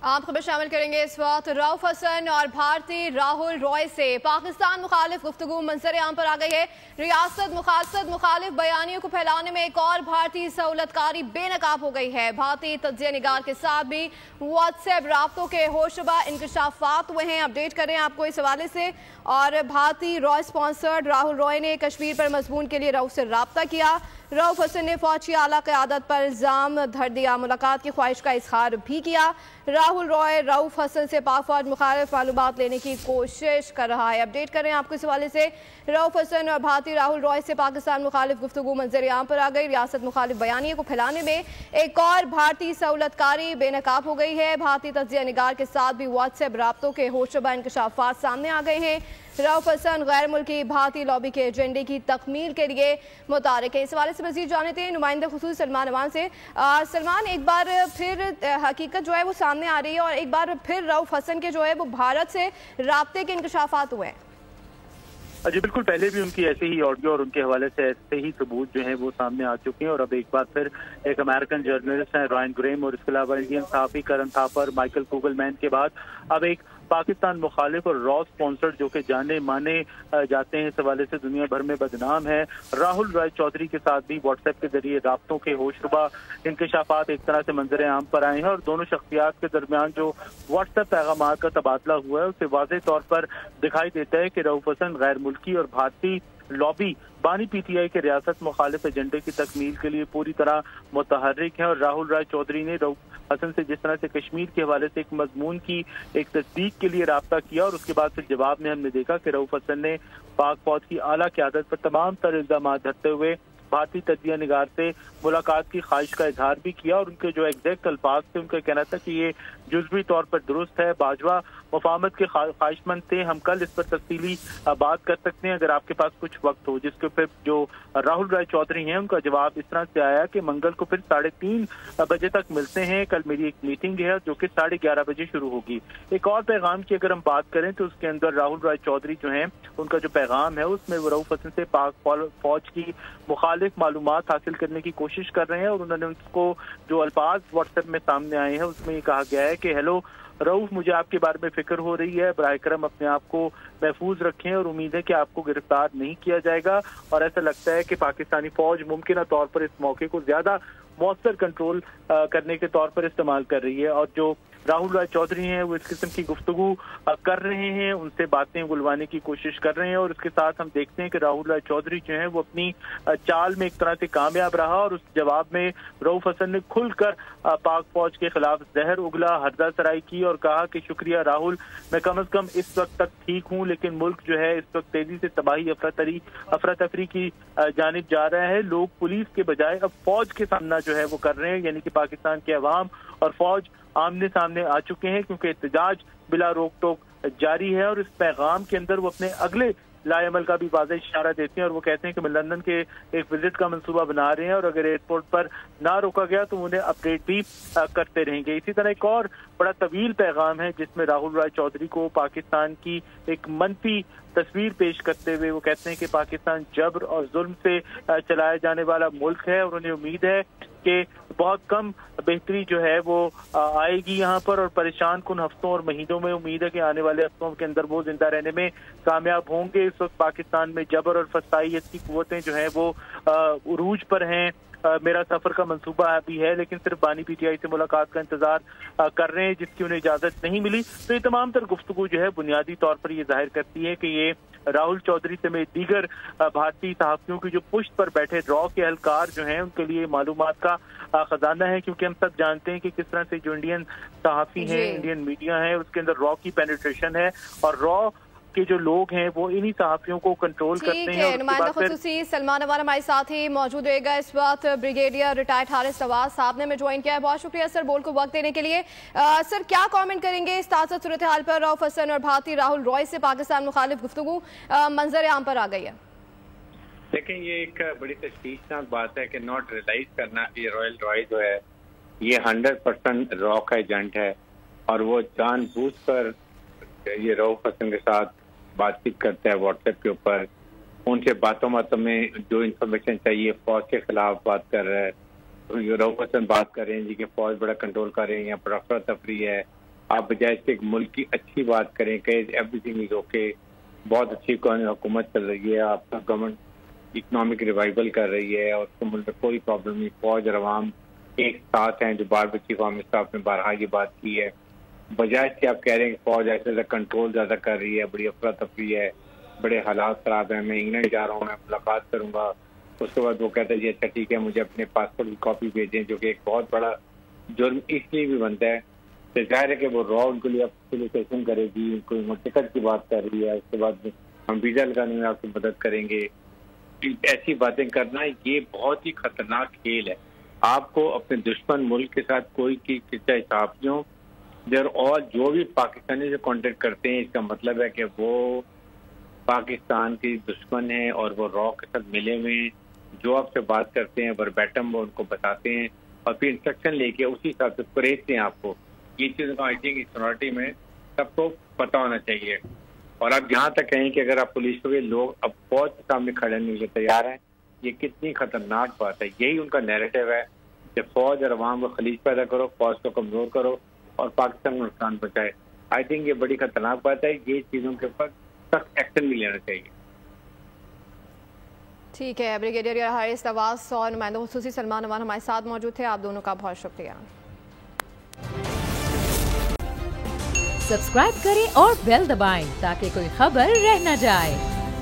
आप खबर शामिल करेंगे इस वक्त। रऊफ हसन और भारती राहुल रॉय से पाकिस्तान मुखालिफ गुफ्तगू मंजर आम पर आ गई है। रियासत मुखालिफ बयानियों को फैलाने में एक और भारतीय सहूलतकारी बेनकाब हो गई है। भारतीय तज्जिया निगार के साथ भी व्हाट्सएप राब्तों के होशरुबा इंकशाफात हुए हैं। अपडेट करें आपको इस हवाले से। और भारती रॉय स्पॉन्सर्ड राहुल रॉय ने कश्मीर पर मजमून के लिए रऊफ से रब्ता किया। रऊफ हसन ने फौज की आला क़यादत पर इल्ज़ाम धर दिया। मुलाकात की ख्वाहिश का इजहार भी किया। राहुल रॉय रऊफ हसन से पाक फौज मुखालिफ मालूमात लेने की कोशिश कर रहा है। अपडेट करें आपको इस हवाले से। रऊफ हसन और भारती राहुल रॉय से पाकिस्तान मुखालिफ गुफ्तगू मंजर आम पर आ गई। रियासत मुखालिफ बयानिए को फैलाने में एक और भारतीय सहूलतकारी बेनकाब हो गई है। भारतीय तज्जिया निगार के साथ भी व्हाट्सएप राब्तों के होशरुबा इंकशाफात सामने आ गए हैं। रऊफ हसन गैर मुल्की भारतीय लॉबी के एजेंडे की तकमील के लिए मुतारिक है। इस हवाले से मजीद जानते हैं नुमाइंदा खुसूस सलमान अमान से। सलमान, एक बार फिर हकीकत जो है वो सामने आ रही है और एक बार फिर रऊफ हसन के जो है वो भारत से राब्ते के इंकशाफात हुए हैं। जी बिल्कुल, पहले भी उनकी ऐसे ही ऑडियो और उनके हवाले से ऐसे ही सबूत जो हैं वो सामने आ चुके हैं। और अब एक बार फिर एक अमेरिकन जर्नलिस्ट हैं रायन ग्रेम और इसके अलावा इंडियन सहाफ़ी करन थापर, माइकल कुगलमैन के बाद अब एक पाकिस्तान मुखालिफ और रॉ स्पॉन्सर्ड जो कि जाने माने जाते हैं इस हवाले से दुनिया भर में बदनाम है, राहुल रॉय चौधरी के साथ भी व्हाट्सएप के जरिए राब्तों के होशरुबा इंकशाफात एक तरह से मंजर आम पर आए हैं। और दोनों शख्सियात के दरमियान जो व्हाट्सएप पैगामात का तबादला हुआ है उससे वाज़ेह तौर पर दिखाई देता है कि रऊफ हसन गैर मुल्की और भारतीय लॉबी बानी पीटीआई के रियासत मुखालिफ एजेंडे की तकमील के लिए पूरी तरह मुतहर्रिक है। और राहुल रॉय चौधरी ने रऊफ हसन से जिस तरह से कश्मीर के हवाले से एक मजमून की एक तस्दीक के लिए राब्ता किया और उसके बाद फिर जवाब में हमने देखा कि रऊफ हसन ने पाक फौज की आला क़यादत पर तमाम तर इल्ज़ाम धरते हुए भारतीय तज्जिया निगार से मुलाकात की ख्वाहिश का इजहार भी किया। और उनके जो एग्जैक्ट अल्फाज थे उनका कहना था कि ये जुज़वी तौर पर दुरुस्त है, बाजवा मुफाहमत के ख्वाहिशमंद थे, हम कल इस पर तफसीली बात कर सकते हैं अगर आपके पास कुछ वक्त हो। जिसके फिर जो राहुल रॉय चौधरी हैं उनका जवाब इस तरह से आया कि मंगल को फिर 3:30 बजे तक मिलते हैं, कल मेरी एक मीटिंग है जो कि 11:30 बजे शुरू होगी। एक और पैगाम की अगर हम बात करें तो उसके अंदर राहुल रॉय चौधरी जो हैं उनका जो पैगाम है उसमें वो रऊफ हसन से पाक फौज की मुखालिफ मालूमात हासिल करने की कोशिश कर रहे हैं। और उन्होंने उनको जो अल्फाज व्हाट्सएप में सामने आए हैं उसमें ये कहा गया है कि हेलो रऊफ, मुझे आपके बारे में फिक्र हो रही है, बराए करम अपने आप को महफूज रखें और उम्मीद है कि आपको गिरफ्तार नहीं किया जाएगा। और ऐसा लगता है कि पाकिस्तानी फौज मुमकिन तौर पर इस मौके को ज्यादा मौसर कंट्रोल करने के तौर पर इस्तेमाल कर रही है। और जो राहुल रॉय चौधरी हैं वो इस किस्म की गुफ्तगू कर रहे हैं, उनसे बातें बुलवाने की कोशिश कर रहे हैं। और उसके साथ हम देखते हैं कि राहुल रॉय चौधरी जो हैं वो अपनी चाल में एक तरह से कामयाब रहा और उस जवाब में रऊफ हसन ने खुलकर पाक फौज के खिलाफ जहर उगला, हर्जा सराई की और कहा कि शुक्रिया राहुल, मैं कम अज कम इस वक्त तक ठीक हूँ, लेकिन मुल्क जो है इस वक्त तेजी से तबाही अफरा तफरी की जानिब जा रहा है। लोग पुलिस के बजाय अब फौज के सामना जो है वो कर रहे हैं, यानी कि पाकिस्तान के अवाम और फौज आमने सामने आ चुके हैं क्योंकि एहतजाज बिला रोक टोक जारी है। और इस पैगाम के अंदर वो अपने अगले लाएमल का भी वाज़ेह इशारा देते हैं और वो कहते हैं कि मैं लंदन के एक विजिट का मंसूबा बना रहे हैं और अगर एयरपोर्ट पर ना रोका गया तो उन्हें अपडेट भी करते रहेंगे। इसी तरह एक और बड़ा तवील पैगाम है जिसमें राहुल रॉय चौधरी को पाकिस्तान की एक मनफी तस्वीर पेश करते हुए वो कहते हैं कि पाकिस्तान जबर और जुल्म से चलाया जाने वाला मुल्क है और उन्हें उम्मीद है कि बहुत कम बेहतरी जो है वो आएगी यहाँ पर। और परेशान कुन हफ्तों और महीनों में उम्मीद है कि आने वाले हफ्तों के अंदर वो जिंदा रहने में कामयाब होंगे। इस वक्त पाकिस्तान में जबर और फसाइयत की कुव्वतें जो हैं वो उरूज पर हैं। मेरा सफर का मंसूबा भी है लेकिन सिर्फ बानी पीटीआई से मुलाकात का इंतजार कर रहे हैं जिसकी उन्हें इजाजत नहीं मिली। तो ये तमाम तर गुफ्तगू जो है बुनियादी तौर पर ये जाहिर करती है कि ये राहुल चौधरी समेत दीगर भारतीय सहाफियों की जो पुश्त पर बैठे रॉ के एहलकार जो हैं उनके लिए मालूमात का खजाना है। क्योंकि हम सब जानते हैं कि किस तरह से जो इंडियन सहाफी हैं, इंडियन मीडिया है, उसके अंदर रॉ की पेनिट्रेशन है और रॉ के जो लोग हैं वो इन्हीं सहाफियों को कंट्रोल करते हैं। नुमाइंदा खुसूसी सलमान अमान हमारे साथ ही मौजूद रहेगा इस वक्त। ब्रिगेडियर रिटायर्ड हारिस नवाज साहब ने हमें ज्वाइन किया है। बहुत शुक्रिया सर बोल को वक्त देने के लिए। सर, क्या कमेंट करेंगे इस ताज़ा सूरत हाल पर? रऊफ हसन और भारती राहुल रॉय से पाकिस्तान मुखालिफ गुफ्तगू मंजर आम पर आ गई है। लेकिन ये एक बड़ी तशवीशनाक बात है कि नॉट रियलाइज करना ये रॉयल रॉय जो है ये 100% रॉ का एजेंट है और वो जानबूझ कर ये रऊफ हसन के साथ बातचीत करता है व्हाट्सएप के ऊपर। उनसे बातों में जो इन्फॉर्मेशन चाहिए फौज के खिलाफ बात कर रहा है। तो ये रऊफ हसन बात कर रहे हैं जी कि फौज बड़ा कंट्रोल कर रहे हैं, यहाँ पर अफरा तफरी है, آپ بجائے اس کے ایک ملک کی اچھی بات کریں کہ ایوری تھنگ از اوکے, بہت اچھی حکومت چل رہی ہے, آپ کا گورنمنٹ اکنامک ریوائول کر رہی ہے اور اس کو ملک میں کوئی پرابلم نہیں, فوج اور عوام ایک ساتھ ہیں, جو بار بار چیف آف اسٹاف صاحب نے بارہا یہ بات کی ہے. بجائے اس کے آپ کہہ رہے ہیں کہ فوج ایسے کنٹرول زیادہ کر رہی ہے, بڑی افراتفری ہے, بڑے حالات خراب ہیں, میں انگلینڈ جا رہا ہوں, میں ملاقات کروں گا. اس کے بعد وہ کہتا ہے جی اچھا ٹھیک ہے مجھے اپنے پاسپورٹ کی کاپی بھیجیں, جو کہ ایک بہت بڑا جرم اس لیے بھی بنتا ہے کہ ظاہر ہے کہ وہ را ان کے لیے اپلیکیشن کرے گی, کوئی ٹکٹ کی بات کر رہی ہے, اس کے بعد ہم ویزا لگانے میں آپ کی مدد کریں گے. ایسی باتیں کرنا یہ بہت ہی خطرناک کھیل ہے. آپ کو اپنے دشمن ملک کے ساتھ کوئی کی چاہے صحافیوں اور جو بھی پاکستانی سے کانٹیکٹ کرتے ہیں, اس کا مطلب ہے کہ وہ پاکستان کے دشمن ہیں اور وہ را کے ساتھ ملے ہوئے ہیں. جو آپ سے بات کرتے ہیں وربیٹم وہ ان کو بتاتے ہیں اور پھر انسٹرکشن لے کے اسی حساب سے پریچتے ہیں آپ کو. یہ چیزوں کا آئی تھنک اس سونورٹی میں سب کو پتہ ہونا چاہیے. اور آپ جہاں تک کہیں کہ اگر آپ پولیس کے لوگ اب فوج کے سامنے کھڑے ہونے کے لیے تیار ہیں, یہ کتنی خطرناک بات ہے. یہی ان کا نیریٹو ہے کہ فوج اور عوام کو خلیج پیدا کرو, فوج کو کمزور کرو اور پاکستان کو نقصان پہنچائے. آئی تھنک یہ بڑی خطرناک بات ہے. یہ چیزوں کے اوپر سخت ایکشن بھی لینا چاہیے. ٹھیک ہے, بریگیڈیئر حارث نواز اور نمائندہ خصوصی سلمان امان ہمارے ساتھ موجود تھے. آپ دونوں کا بہت شکریہ. سبسکرائب کریں اور بیل دبائیں تاکہ کوئی خبر رہ نہ جائے.